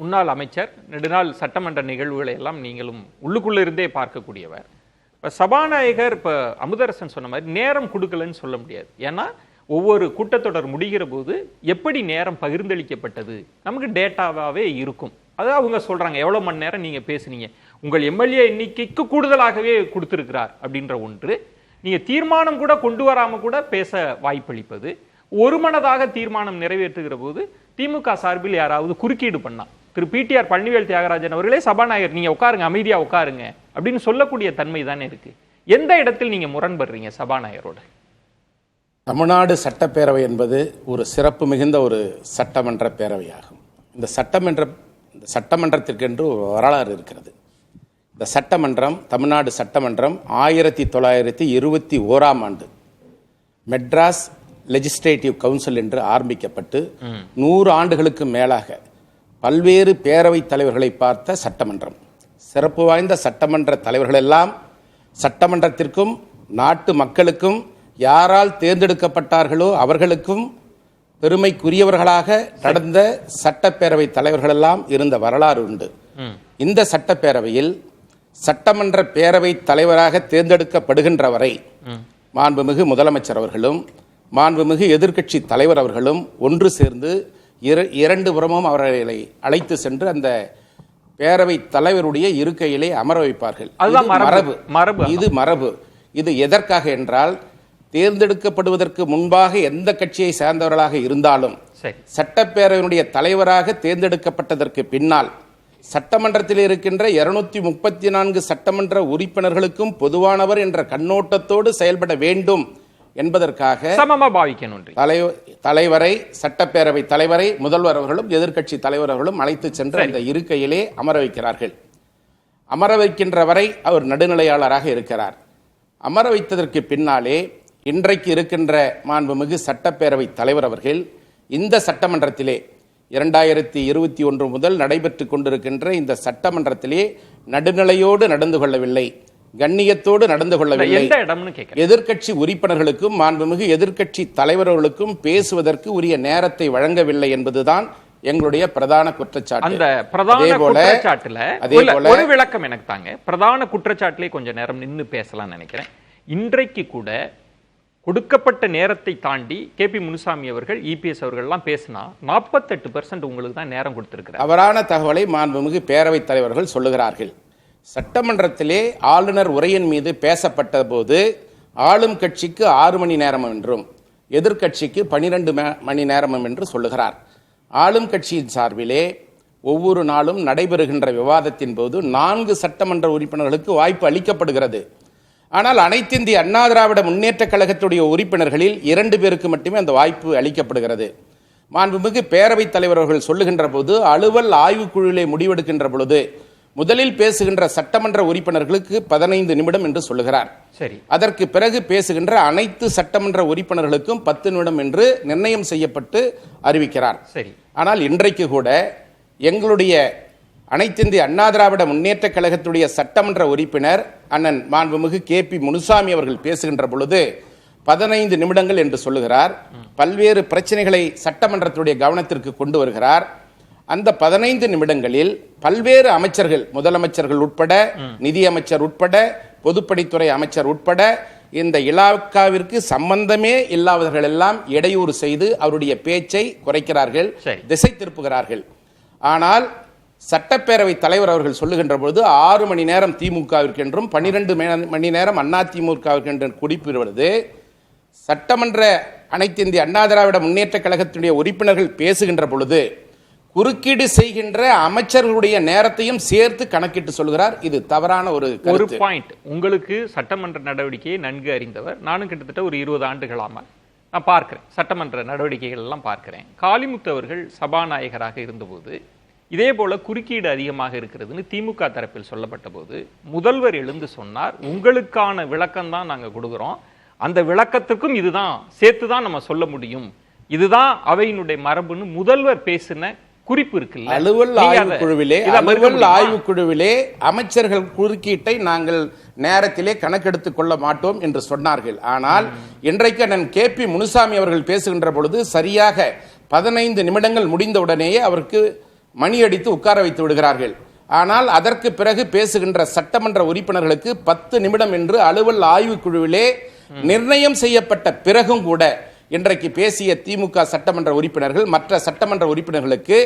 முன்னாள் அமைச்சர், நெடுநாள் சட்டமன்ற நிகழ்வுகளை எல்லாம் நீங்களும் உள்ளுக்குள்ள இருந்தே பார்க்கக்கூடியவர். இப்போ சபாநாயகர் இப்போ அமுதரசன் சொன்ன மாதிரி நேரம் கொடுக்கலன்னு சொல்ல முடியாது. ஏன்னா ஒவ்வொரு கூட்டத்தொடர் முடிகிற போது எப்படி நேரம் பகிர்ந்தளிக்கப்பட்டது நமக்கு டேட்டாவாகவே இருக்கும். அது அவங்க சொல்றாங்க எவ்வளோ மணி நேரம் நீங்கள் பேசுனீங்க, உங்கள் எம்எல்ஏ எண்ணிக்கைக்கு கூடுதலாகவே கொடுத்துருக்கிறார் அப்படின்ற ஒன்று. நீங்கள் தீர்மானம் கூட கொண்டு வராமல் கூட பேச வாய்ப்பளிப்பது, ஒரு மனதாக தீர்மானம் நிறைவேற்றுகிற போது திமுக சார்பில் யாராவது குறுக்கீடு பண்ணா, திரு பிடிஆர் பழனிவேல் தியாகராஜன் அவர்களே சபாநாயகர் நீங்க உட்காருங்க, அமைதியா உட்காருங்க அப்படின்னு சொல்லக்கூடிய தன்மை தானே இருக்கு. எந்த இடத்தில் நீங்க முரண்படுறீங்க சபாநாயகரோட? தமிழ்நாடு சட்டப்பேரவை என்பது ஒரு சிறப்பு மிகுந்த ஒரு சட்டமன்ற பேரவையாகும். இந்த சட்டமன்றத்திற்கென்று ஒரு வரலாறு இருக்கிறது. இந்த சட்டமன்றம், தமிழ்நாடு சட்டமன்றம் 1921ஆம் ஆண்டு மெட்ராஸ் லெஜிஸ்லேட்டிவ் கவுன்சில் என்று ஆரம்பிக்கப்பட்டு 100 ஆண்டுகளுக்கு மேலாக பல்வேறு பேரவைத் தலைவர்களை பார்த்த சட்டமன்றம். சிறப்பு வாய்ந்த சட்டமன்ற தலைவர்கள் எல்லாம் சட்டமன்றத்திற்கும் நாட்டு மக்களுக்கும் யாரால் தேர்ந்தெடுக்கப்பட்டார்களோ அவர்களுக்கும் பெருமைக்குரியவர்களாக நடந்த சட்டப்பேரவை தலைவர்கள் எல்லாம் இருந்த வரலாறு உண்டு. இந்த சட்டப்பேரவையில் சட்டமன்ற பேரவை தலைவராக தேர்ந்தெடுக்கப்படுகின்ற வரை மாண்புமிகு முதலமைச்சர் அவர்களும் மாண்புமிகு எதிர்க்கட்சி தலைவர் அவர்களும் ஒன்று சேர்ந்து இரண்டு புறமும் அவர்களை அழைத்து சென்று அந்த பேரவை தலைவருடைய இருக்கையிலே அமர வைப்பார்கள். இது மரபு. இது எதற்காக என்றால், தேர்ந்தெடுக்கப்படுவதற்கு முன்பாக எந்த கட்சியை சேர்ந்தவர்களாக இருந்தாலும் சட்டப்பேரவையினுடைய தலைவராக தேர்ந்தெடுக்கப்பட்டதற்கு பின்னால் சட்டமன்றத்தில் இருக்கின்ற 234 சட்டமன்ற உறுப்பினர்களுக்கும் பொதுவானவர் என்ற கண்ணோட்டத்தோடு செயல்பட வேண்டும் என்பதற்காக தலைவரை, சட்டப்பேரவை தலைவரை முதல்வர் அவர்களும் எதிர்க்கட்சி தலைவர் அவர்களும் அழைத்து சென்று அந்த இருக்கையிலே அமர வைக்கிறார்கள். அமர வைக்கின்ற வரை அவர் நடுநிலையாளராக இருக்கிறார். அமர வைத்ததற்கு பின்னாலே இன்றைக்கு இருக்கின்ற மாண்புமிகு சட்டப்பேரவை தலைவர் அவர்கள் இந்த சட்டமன்றத்திலே 2021 முதல் நடைபெற்று கொண்டிருக்கின்ற இந்த சட்டமன்றத்திலே நடுநிலையோடு நடந்து கொள்ளவில்லை, கண்ணியத்தோடு நடந்து கொள்ளவில்லை. எதிர்க்கட்சி உறுப்பினர்களுக்கும் மாண்புமிகு எதிர்க்கட்சி தலைவர்களுக்கும் பேசுவதற்கு உரிய நேரத்தை வழங்கவில்லை என்பதுதான் எங்களுடைய பிரதான குற்றச்சாட்டு. அந்த பிரதான குற்றச்சாட்டுல ஒரு விளக்கம் எனக்கு தாங்க. பிரதான குற்றச்சாட்டிலே கொஞ்ச நேரம் நின்று பேசலாம் நினைக்கிறேன். இன்றைக்கு கூட கொடுக்கப்பட்ட நேரத்தை தாண்டி கேபி முனுசாமி அவர்கள், இபிஎஸ் அவர்கள் எல்லாம் பேசினா 48% உங்களுக்கு தான் நேரம் கொடுத்திருக்கிறார். தவறான தகவலை மாண்புமிகு பேரவைத் தலைவர்கள் சொல்லுகிறார்கள். சட்டமன்றத்திலே ஆளுநர் உரையின் மீது பேசப்பட்ட போது ஆளும் கட்சிக்கு 6 மணி நேரம் என்றும் எதிர்கட்சிக்கு 12 மணி நேரம் என்று சொல்லுகிறார். ஆளும் கட்சியின் சார்பிலே ஒவ்வொரு நாளும் நடைபெறுகின்ற விவாதத்தின் போது 4 சட்டமன்ற உறுப்பினர்களுக்கு வாய்ப்பு அளிக்கப்படுகிறது. ஆனால் அனைத்து இந்திய அண்ணா திராவிட முன்னேற்ற கழகத்துடைய உறுப்பினர்களில் 2 பேருக்கு மட்டுமே அந்த வாய்ப்பு அளிக்கப்படுகிறது. மாண்புமிகு பேரவைத் தலைவர் அவர்கள் சொல்லுகின்ற போது அலுவல் ஆய்வுக்குழுவிலே முடிவெடுக்கின்ற பொழுது முதலில் பேசுகின்ற சட்டமன்ற உறுப்பினர்களுக்கு 15 நிமிடம் என்று சொல்லுகிறார். சரி. அதற்கு பிறகு பேசுகின்ற அனைத்து சட்டமன்ற உறுப்பினர்களுக்கும் 10 நிமிடம் என்று நிர்ணயம் செய்யப்பட்டு அறிவிக்கிறார். சரி. ஆனால் இன்றைக்கு கூட எங்களுடைய அனைத்து இந்திய அண்ணா திராவிட முன்னேற்ற கழகத்துடைய சட்டமன்ற உறுப்பினர் அண்ணன் மாண்புமிகு கேபி முனுசாமி அவர்கள் பேசுகின்ற பொழுது 15 நிமிடங்கள் என்று சொல்லுகிறார். பல்வேறு பிரச்சனைகளை சட்டமன்றத்துடைய கவனத்திற்கு கொண்டு வருகிறார். அந்த 15 நிமிடங்களில் பல்வேறு அமைச்சர்கள், முதலமைச்சர்கள் உட்பட, நிதியமைச்சர் உட்பட, பொதுப்பணித்துறை அமைச்சர் உட்பட இந்த இலாக்காவிற்கு சம்பந்தமே இல்லாதவர்கள் எல்லாம் இடையூறு செய்து அவருடைய பேச்சை குறைக்கிறார்கள், திசை திருப்புகிறார்கள். ஆனால் சட்டப்பேரவை தலைவர் அவர்கள் சொல்லுகின்ற பொழுது 6 மணி நேரம் திமுகவிற்கு என்றும் 12 மணி நேரம் அண்ணா திமுகவிற்கு என்று குறிப்பிடுவது, சட்டமன்ற அனைத்து இந்திய அண்ணா திராவிட முன்னேற்ற கழகத்துடைய உறுப்பினர்கள் பேசுகின்ற பொழுது குறுக்கீடு செய்கின்ற அமைச்சர்களுடைய நேரத்தையும் சேர்த்து கணக்கிட்டு சொல்கிறார். இது தவறான ஒரு பாயிண்ட். உங்களுக்கு சட்டமன்ற நடவடிக்கையை நன்கு அறிந்தவர். நானும் கிட்டத்தட்ட ஒரு 20 ஆண்டுகளாக நான் பார்க்கிறேன், சட்டமன்ற நடவடிக்கைகள் எல்லாம் பார்க்கிறேன். காளிமுத்து அவர்கள் சபாநாயகராக இருந்தபோது இதே போல குறுக்கீடு அதிகமாக இருக்கிறதுன்னு திமுக தரப்பில் சொல்லப்பட்ட போது முதல்வர் எழுந்து சொன்னார், உங்களுக்கான விளக்கம் தான் நாங்கள் கொடுக்குறோம், அந்த விளக்கத்திற்கும் இதுதான் சேர்த்துதான் நம்ம சொல்ல முடியும், இதுதான் அவையினுடைய மரபுன்னு முதல்வர் பேசின குறிப்பு இருக்குல்ல. அலுவல் ஆய்வுக்குழுவிலே அமைச்சர்கள் குறுக்கீட்டை நாங்கள் நேரத்திலே கணக்கெடுத்துக் கொள்ள மாட்டோம் என்று சொன்னார்கள். ஆனால் இன்றைக்கு நான் கேபி முனுசாமி அவர்கள் பேசுகின்ற பொழுது சரியாக 15 நிமிடங்கள் முடிந்தவுடனேயே அவருக்கு மணி அடித்து உட்கார வைத்து விடுகிறார்கள். ஆனால் அதற்கு பிறகு பேசுகின்ற சட்டமன்ற உறுப்பினர்களுக்கு 10 நிமிடம் என்று அலுவல் ஆய்வுக்குழுவிலே நிர்ணயம் செய்யப்பட்ட பிறகும் கூட இன்றைக்கு பேசிய திமுக சட்டமன்ற உறுப்பினர்கள் மற்ற சட்டமன்ற உறுப்பினர்களுக்கு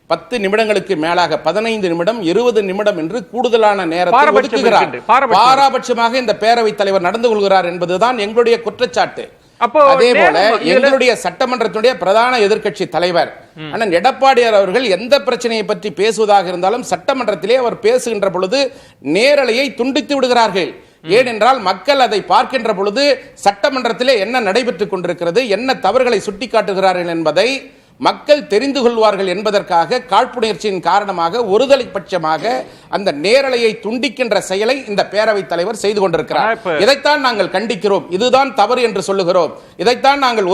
10 நிமிடங்களுக்கு மேலாக 15 நிமிடம் 20 நிமிடம் என்று கூடுதலான நேரத்தை ஒதுக்குகிறார். பாரபட்சமாக இந்த பேரவைத் தலைவர் நடந்து கொள்கிறார் என்பதுதான் எங்களுடைய குற்றச்சாட்டு. அதே போல எங்களுடைய சட்டமன்றத்துடைய பிரதான எதிர்க்கட்சி தலைவர் அண்ணன் எடப்பாடியார் அவர்கள் எந்த பிரச்சனையை பற்றி பேசுவதாக இருந்தாலும் சட்டமன்றத்திலே அவர் பேசுகின்ற பொழுது நேரலையை துண்டித்து விடுகிறார்கள். ஏனென்றால் மக்கள் அதை பார்க்கின்ற பொழுது சட்டமன்றத்திலே என்ன நடைபெற்றுக் கொண்டிருக்கிறது, என்ன தவறுகளை சுட்டிக்காட்டுகிறார்கள் என்பதை மக்கள் தெரிந்து கொள்வார்கள் என்பதற்காக காழ்ப்புணர்ச்சியின் காரணமாக ஒருதலை பட்சமாக அந்த நேரலையை துண்டிக்கின்ற செயலை இந்த பேரவைத் தலைவர் செய்து கொண்டிருக்கிறார். இதைத்தான் நாங்கள் கண்டிக்கிறோம். இதுதான் தவறு என்று சொல்லுகிறோம். இதைத்தான் நாங்கள்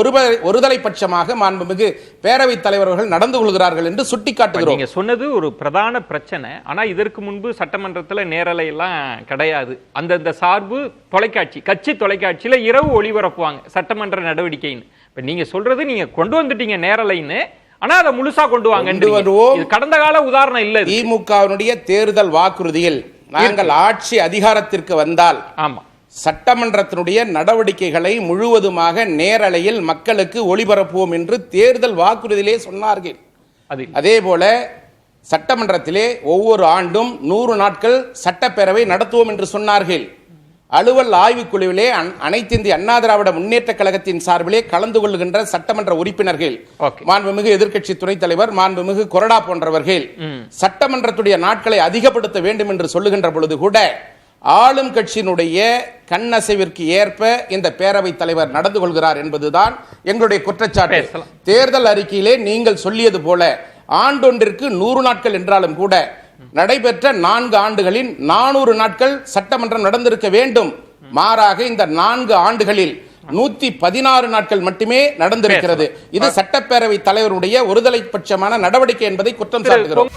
ஒருதலை பட்சமாக மாண்புமிகு பேரவைத் தலைவர்கள் நடந்து கொள்கிறார்கள் என்று சுட்டிக்காட்டுகிறோம். நீங்க சொன்னது ஒரு பிரதான பிரச்சனை. ஆனா இதற்கு முன்பு சட்டமன்றத்தில் நேரலை எல்லாம் கிடையாது. அந்தந்த சார்பு தொலைக்காட்சி, கட்சி தொலைக்காட்சியில இரவு ஒளிபரப்புவாங்க சட்டமன்ற நடவடிக்கைன்னு. இப்ப நீங்க சொல்றது நீங்க கொண்டு வந்துட்டீங்க நேரலைன்னு, ஆனா அதை முழுசா கொண்டு வாங்க. கடந்த கால உதாரணம் இல்ல. திமுகவினுடைய தேர்தல் வாக்குறுதியில் நாங்கள் ஆட்சி அதிகாரத்திற்கு வந்தால் சட்டமன்றத்தினுடைய நடவடிக்கைகளை முழுவதுமாக நேரலையில் மக்களுக்கு ஒளிபரப்புவோம் என்று தேர்தல் வாக்குறுதியிலே சொன்னார்கள். அதே போல சட்டமன்றத்திலே ஒவ்வொரு ஆண்டும் 100 நாட்கள் சட்டப்பேரவை நடத்துவோம் என்று சொன்னார்கள். அலுவல் ஆய்வுக்குழுவிலே அனைத்து இந்திய அண்ணா திராவிட முன்னேற்ற கழகத்தின் சார்பிலே கலந்து கொள்கின்ற சட்டமன்ற உறுப்பினர்கள், மாண்புமிகு எதிர்க்கட்சி துணைத் தலைவர், மாண்புமிகு கொறடா போன்றவர்கள் சட்டமன்றத்துடைய நாட்களை அதிகப்படுத்த வேண்டும் என்று சொல்லுகின்ற பொழுது கூட ஆளும் கட்சியினுடைய கண்ணசைவிற்கு ஏற்ப இந்த பேரவைத் தலைவர் நடந்து கொள்கிறார் என்பதுதான் எங்களுடைய குற்றச்சாட்டு. தேர்தல் அறிக்கையிலே நீங்கள் சொல்லியது போல ஆண்டொன்றிற்கு 100 நாட்கள் என்றாலும் கூட நடைபெற்ற 4 ஆண்டுகளில் 400 நாட்கள் சட்டமன்றம் நடந்திருக்க வேண்டும். மாறாக இந்த 4 ஆண்டுகளில் 116 நாட்கள் மட்டுமே நடந்திருக்கிறது. இது சட்டப்பேரவை தலைவருடைய ஒருதலை பட்சமான நடவடிக்கை என்பதை குற்றம் சாட்டுகிறோம்.